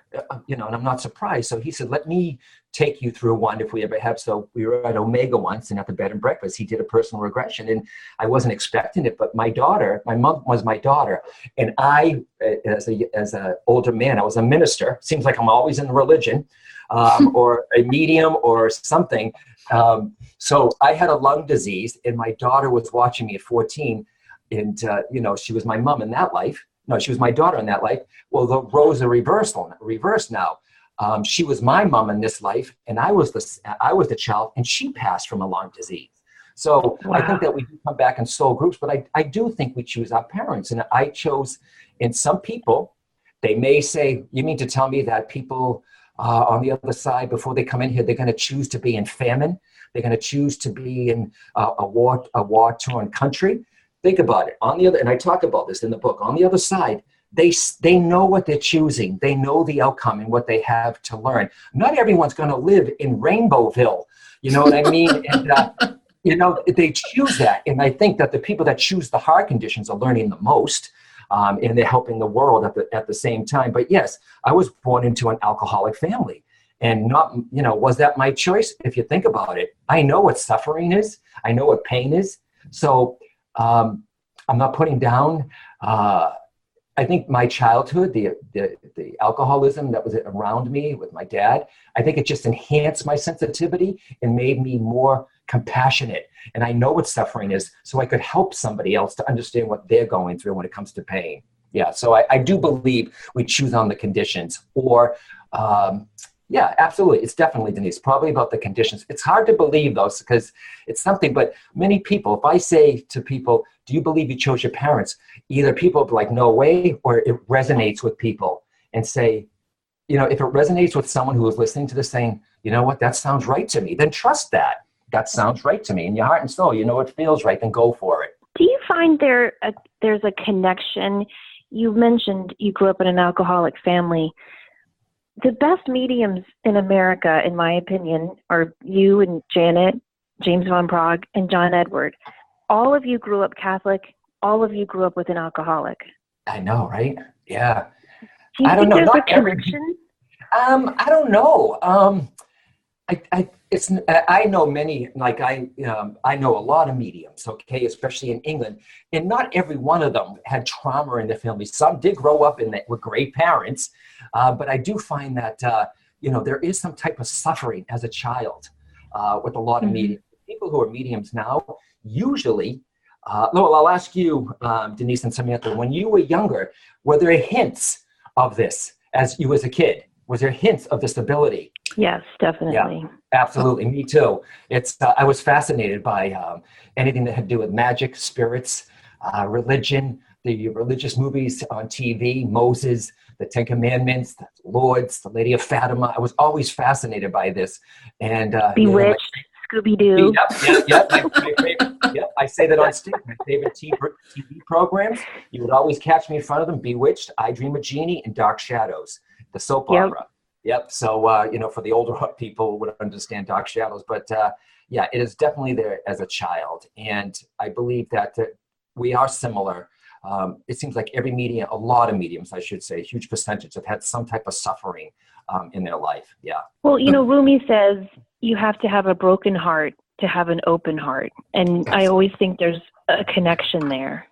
and I'm not surprised. So he said, let me take you through one if we ever have. So we were at Omega once, and at the bed and breakfast, he did a personal regression, and I wasn't expecting it, but my mom was my daughter, and I, as an older man, I was a minister. Seems like I'm always in religion, or a medium or something. So I had a lung disease, and my daughter was watching me at 14, and she was my mom in that life. No, she was my daughter in that life. Well, the roles are reversed now. She was my mom in this life, and I was the child, and she passed from a lung disease. So wow. I think that we do come back in soul groups, but I do think we choose our parents. And I chose, and some people, they may say, you mean to tell me that people on the other side, before they come in here, they're going to choose to be in famine? They're going to choose to be in a war-torn country? Think about it. On the other, and I talk about this in the book, on the other side, they know what they're choosing. They know the outcome and what they have to learn. Not everyone's going to live in Rainbowville. You know what I mean? And, they choose that. And I think that the people that choose the hard conditions are learning the most, and they're helping the world at the same time. But yes, I was born into an alcoholic family. And was that my choice? If you think about it, I know what suffering is. I know what pain is. So I'm not putting down. I think my childhood, the alcoholism that was around me with my dad, I think it just enhanced my sensitivity and made me more compassionate. And I know what suffering is, so I could help somebody else to understand what they're going through when it comes to pain. Yeah, so I do believe we choose on the conditions. Or, yeah, absolutely. It's definitely, Denise, probably about the conditions. It's hard to believe, though, because it's something, but many people, if I say to people, do you believe you chose your parents? Either people will be like, no way, or it resonates with people and say, if it resonates with someone who is listening to this saying, you know what, that sounds right to me, then trust that. That sounds right to me. In your heart and soul, it feels right, then go for it. Do you find there's a connection? You mentioned you grew up in an alcoholic family. The best mediums in America, in my opinion, are you and Janet, James Von Prague, and John Edward. All of you grew up Catholic. All of you grew up with an alcoholic. I know, right? Yeah. Do you think there's a connection? I don't know. I know many, like I know a lot of mediums, okay, especially in England, and not every one of them had trauma in their family. Some did grow up with great parents, but I do find that there is some type of suffering as a child with a lot of mediums. People who are mediums now usually. I'll ask you, Denise and Samantha, when you were younger, were there hints of this as a kid? Was there hints of this ability? Yes, definitely. Yeah, absolutely. Me too. I was fascinated by anything that had to do with magic, spirits, religion, the religious movies on TV, Moses, the Ten Commandments, the Lords, the Lady of Fatima. I was always fascinated by this. And Bewitched, Scooby-Doo. Yep. My favorite. Yep, I say that on stage. My favorite TV programs. You would always catch me in front of them. Bewitched, I Dream of Jeannie, and Dark Shadows, the soap opera. Yep. So for the older people would understand Dark Shadows, but it is definitely there as a child, and I believe that we are similar. It seems like every medium, a lot of mediums, I should say, a huge percentage have had some type of suffering in their life. Yeah. Well, Rumi says you have to have a broken heart to have an open heart. And absolutely. I always think there's a connection there.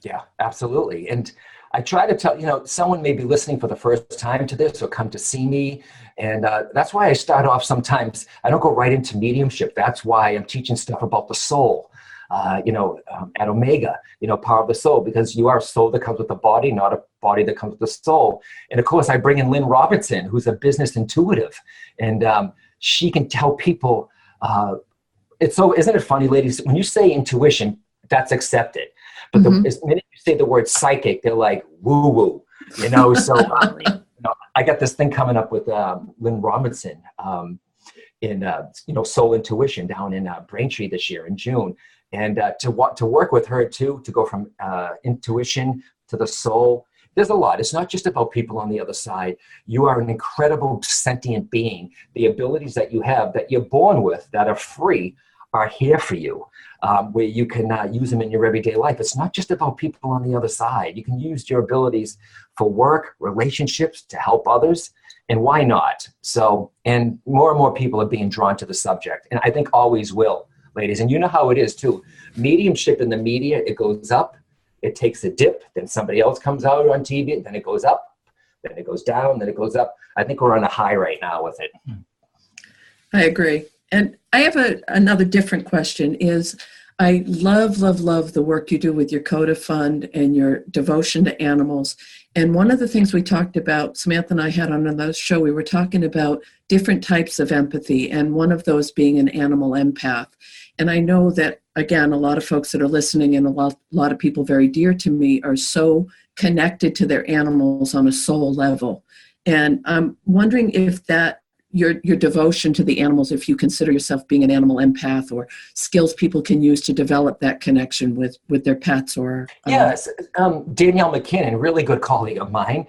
Yeah, absolutely. And I try to tell, someone may be listening for the first time to this or come to see me. And that's why I start off sometimes, I don't go right into mediumship. That's why I'm teaching stuff about the soul. At Omega, Power of the Soul, because you are a soul that comes with a body, not a body that comes with the soul. And of course, I bring in Lynn Robinson, who's a business intuitive, and she can tell people. Isn't it funny, ladies? When you say intuition, that's accepted, but the minute you say the word psychic, they're like woo woo, So I got this thing coming up with Lynn Robinson in Soul Intuition down in Braintree this year in June. And to work with her too, to go from intuition to the soul, there's a lot. It's not just about people on the other side. You are an incredible sentient being. The abilities that you have, that you're born with, that are free, are here for you, where you can use them in your everyday life. It's not just about people on the other side. You can use your abilities for work, relationships, to help others, and why not? So, and more people are being drawn to the subject, and I think always will. Ladies, and you know how it is too. Mediumship in the media, it goes up, it takes a dip, then somebody else comes out on TV, then it goes up, then it goes down, then it goes up. I think we're on a high right now with it. I agree. And I have another different question is, I love the work you do with your Coda Fund and your devotion to animals. And one of the things we talked about, Samantha and I had on another show, we were talking about different types of empathy, and one of those being an animal empath. And I know that, again, a lot of folks that are listening and a lot of people very dear to me are so connected to their animals on a soul level. And I'm wondering if that your devotion to the animals, if you consider yourself being an animal empath, or skills people can use to develop that connection with their pets or... Yes, Danielle McKinnon, really good colleague of mine.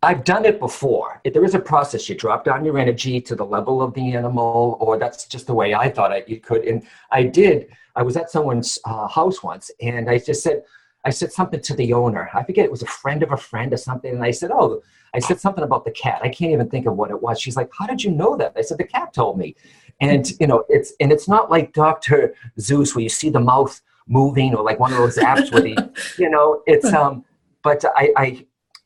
I've done it before. There is a process. You drop down your energy to the level of the animal, or that's just the way I thought you could. And I did. I was at someone's house once, and I said something to the owner. I forget, it was a friend of a friend or something. And I said something about the cat. I can't even think of what it was. She's like, "How did you know that?" I said, "The cat told me." And it's not like Dr. Zeus where you see the mouth moving, or like one of those apps where but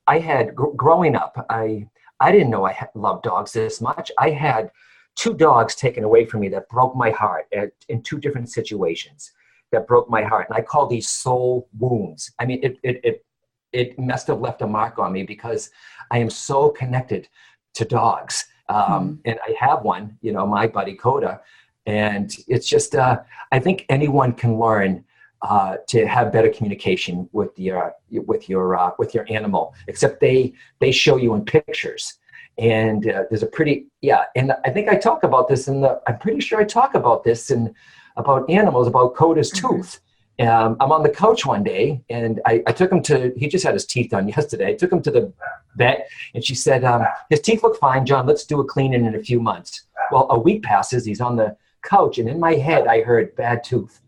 I had growing up, I didn't know I loved dogs this much. I had 2 dogs taken away from me that broke my heart in 2 different situations that broke my heart. And I call these soul wounds. I mean, it must have left a mark on me because I am so connected to dogs. And I have one, my buddy Coda. And it's just, I think anyone can learn to have better communication with your animal, except they show you in pictures. And there's a pretty, and I think I talk about this I'm pretty sure I talk about this about animals, about Coda's tooth. I'm on the couch one day, and I took him he just had his teeth done yesterday. I took him to the vet, and she said, his teeth look fine, John, let's do a cleaning in a few months. Well, a week passes, he's on the couch, and in my head, I heard bad tooth.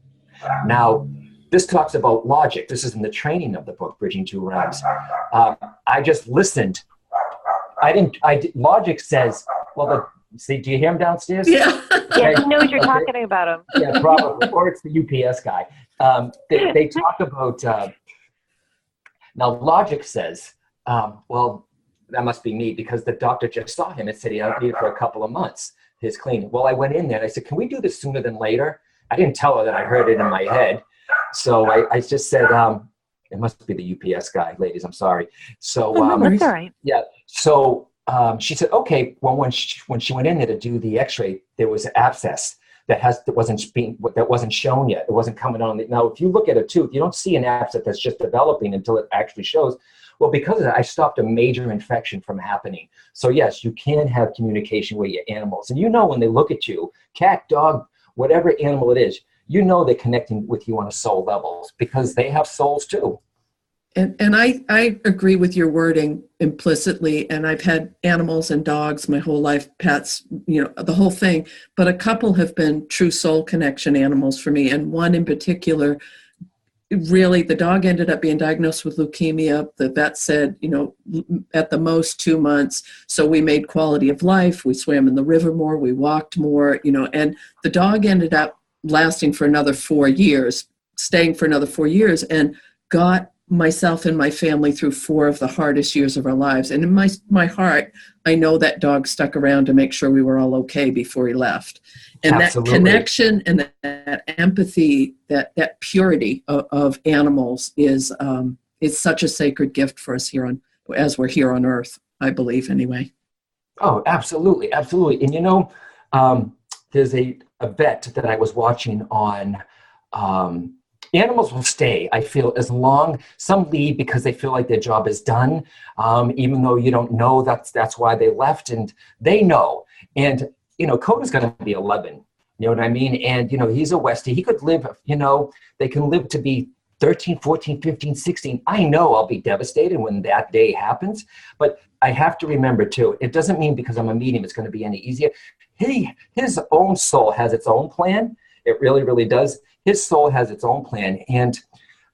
Now, this talks about logic. This is in the training of the book, Bridging Two Realms. I just listened. Logic says, well, see, do you hear him downstairs? Yeah, he knows you're talking about him. Yeah, probably. Or it's the UPS guy. They talk about, now logic says, well, that must be me because the doctor just saw him and said he had to be for a couple of months, his cleaning. Well, I went in there and I said, can we do this sooner than later? I didn't tell her that I heard it in my head. So I just said, it must be the UPS guy, ladies, I'm sorry. So that's all right. Yeah. So she said, okay. Well, when she went in there to do the x-ray, there was an abscess. that wasn't shown yet. It wasn't coming on. Now, if you look at a tooth, you don't see an abscess that's just developing until it actually shows. Well, because of that, I stopped a major infection from happening. So yes, you can have communication with your animals. And when they look at you, cat, dog, whatever animal it is, they're connecting with you on a soul level because they have souls too. And I agree with your wording implicitly. And I've had animals and dogs my whole life, pets, the whole thing. But a couple have been true soul connection animals for me. And one in particular, really, the dog ended up being diagnosed with leukemia. The vet said, at the most 2 months. So we made quality of life. We swam in the river more. We walked more, and the dog ended up lasting for another 4 years, staying for another 4 years, and got myself and my family through 4 of the hardest years of our lives. And in my heart, I know that dog stuck around to make sure we were all okay before he left. And Absolutely. That connection and that empathy, that purity of animals is such a sacred gift for us as we're here on Earth, I believe anyway. Oh, absolutely. Absolutely. And there's a vet that I was watching on, animals will stay, I feel, as long. Some leave because they feel like their job is done, even though you don't know that's why they left, and they know. And, Coda's going to be 11, you know what I mean? And, he's a Westie. He could live, they can live to be 13, 14, 15, 16. I know I'll be devastated when that day happens, but I have to remember too, it doesn't mean because I'm a medium it's going to be any easier. His own soul has its own plan. It really, really does. His soul has its own plan. And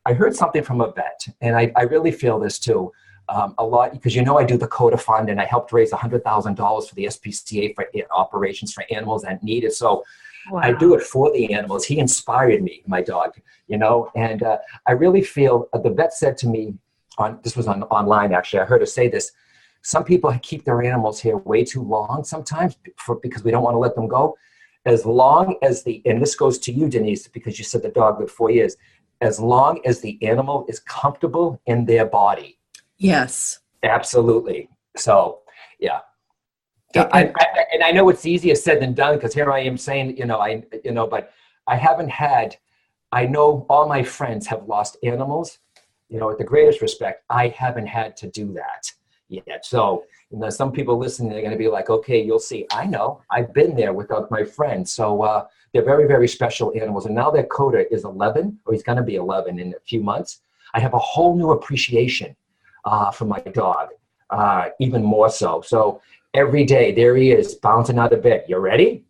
I heard something from a vet, and I really feel this too, a lot, because I do the CODA fund, and I helped raise $100,000 for the SPCA for operations for animals that need it. So wow. I do it for the animals. He inspired me, my dog, and I really feel, the vet said to me, this was online actually, I heard her say this, some people keep their animals here way too long sometimes because we don't want to let them go. As long as and this goes to you, Denise, because you said the dog lived 4 years, as long as the animal is comfortable in their body. Yes. Absolutely. So, yeah. And I know it's easier said than done because here I am saying, but I know all my friends have lost animals, with the greatest respect. I haven't had to do that yet. So, some people listening, they're going to be like, okay, you'll see. I know. I've been there without my friends. So they're very, very special animals. And now that Coda is 11, or he's going to be 11 in a few months, I have a whole new appreciation for my dog, even more so. So every day, there he is, bouncing out of bed. You ready?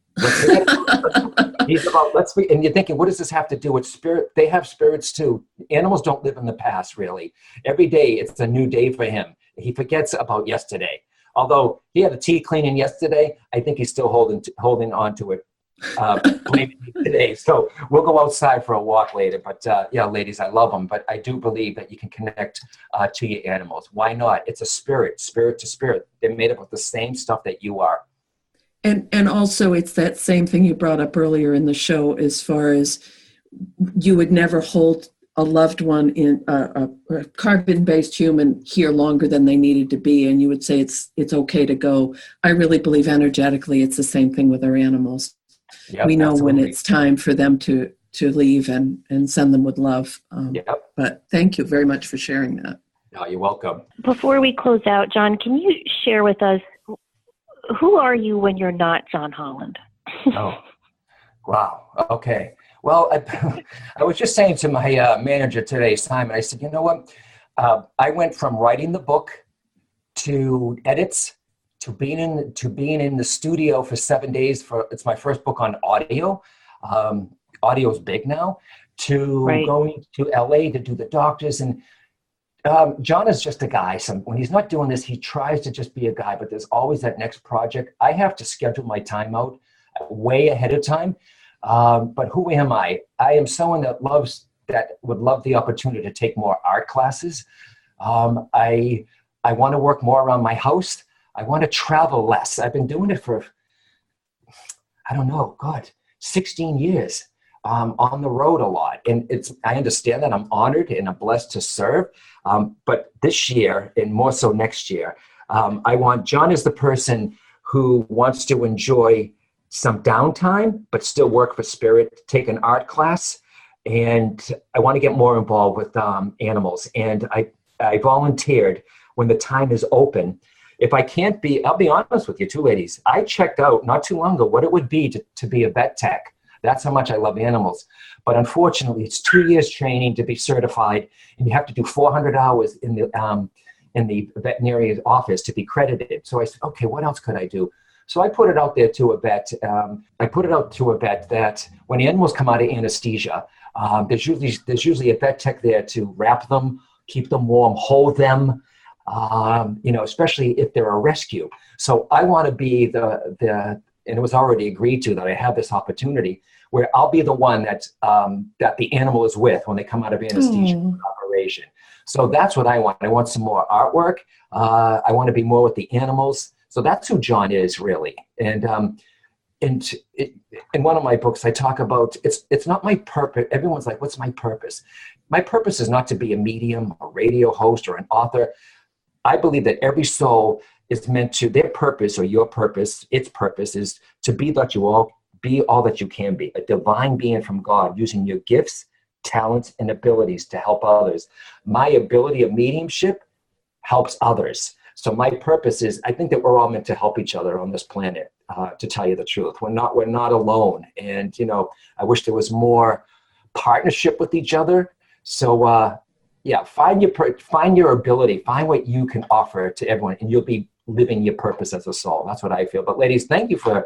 He's about, and you're thinking, what does this have to do with spirit? They have spirits too. Animals don't live in the past, really. Every day, it's a new day for him. He forgets about yesterday. Although he had a teeth cleaning yesterday, I think he's still holding on to it today. So we'll go outside for a walk later. But yeah, ladies, I love them. But I do believe that you can connect to your animals. Why not? It's a spirit to spirit. They're made up of the same stuff that you are. And also it's that same thing you brought up earlier in the show, as far as you would never hold a loved one in a carbon-based human here longer than they needed to be, and you would say it's okay to go. I really believe energetically it's the same thing with our animals. Yep, we know absolutely. When it's time for them to leave and send them with love. Yep. But thank you very much for sharing that. No, you're welcome. Before we close out, John, can you share with us, who are you when you're not John Holland? Oh, wow. Okay. Well, I was just saying to my manager today, Simon, I said, you know what? I went from writing the book to edits to being in the studio for 7 days it's my first book on audio. Audio's big now. To right. Going to LA to do the doctors, and John is just a guy. When he's not doing this, he tries to just be a guy, but there's always that next project. I have to schedule my time out way ahead of time. But who am I? I am someone that would love the opportunity to take more art classes. I want to work more around my house. I want to travel less. I've been doing it for, 16 years on the road a lot. And I understand that I'm honored and I'm blessed to serve. But this year, and more so next year, John is the person who wants to enjoy some downtime, but still work for spirit, take an art class. And I want to get more involved with animals. And I volunteered when the time is open. If I can't be, I'll be honest with you too, ladies. I checked out not too long ago what it would be to be a vet tech. That's how much I love animals. But unfortunately, it's 2 years training to be certified, and you have to do 400 hours in the veterinary office to be credited. So I said, okay, what else could I do? So I put it out there to a vet. That when animals come out of anesthesia, there's usually a vet tech there to wrap them, keep them warm, hold them, especially if they're a rescue. So I want to be and it was already agreed to that I have this opportunity where I'll be the one that the animal is with when they come out of anesthesia operation. So that's what I want. I want some more artwork. I want to be more with the animals. So that's who John is really. And in one of my books, I talk about it's not my purpose. Everyone's like, what's my purpose? My purpose is not to be a medium, a radio host, or an author. I believe that every soul is meant to, their purpose or your purpose, its purpose is to be all that you can be, a divine being from God, using your gifts, talents, and abilities to help others. My ability of mediumship helps others. So my purpose is, I think that we're all meant to help each other on this planet, to tell you the truth. We're not alone. And, I wish there was more partnership with each other. So, find your ability, find what you can offer to everyone, and you'll be living your purpose as a soul. That's what I feel. But ladies, thank you for,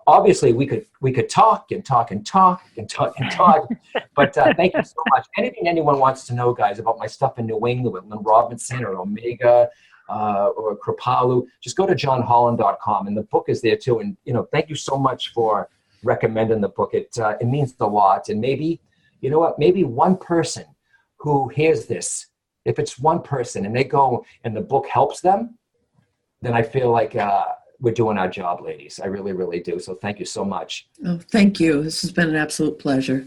obviously we could talk and talk and talk and talk and talk, but thank you so much. Anything anyone wants to know, guys, about my stuff in New England with Lynn Robinson or Omega or Kripalu, just go to johnholland.com, and the book is there too. And, thank you so much for recommending the book. It means a lot. And maybe, maybe one person who hears this, if it's one person and they go and the book helps them, then I feel like we're doing our job, ladies. I really, really do. So thank you so much. Oh, thank you. This has been an absolute pleasure.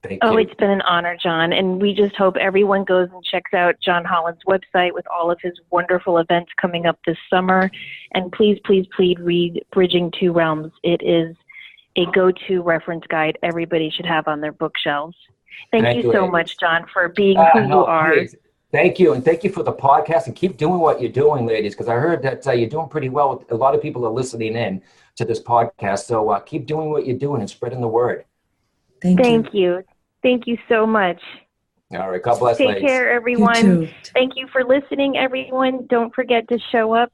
Thank you. Oh, it's been an honor, John. And we just hope everyone goes and checks out John Holland's website with all of his wonderful events coming up this summer. And please, please, please read Bridging Two Realms. It is a go-to reference guide everybody should have on their bookshelves. Thank you so ladies. Much, John, for being who you are. Please. Thank you. And thank you for the podcast, and keep doing what you're doing, ladies, because I heard that you're doing pretty well. A lot of people are listening in to this podcast. So keep doing what you're doing and spreading the word. Thank you. Thank you so much. All right. God bless, Take ladies. care, everyone. Thank you for listening, everyone. Don't forget to show up,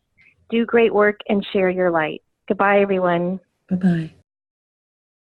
do great work, and share your light. Goodbye, everyone. Bye-bye.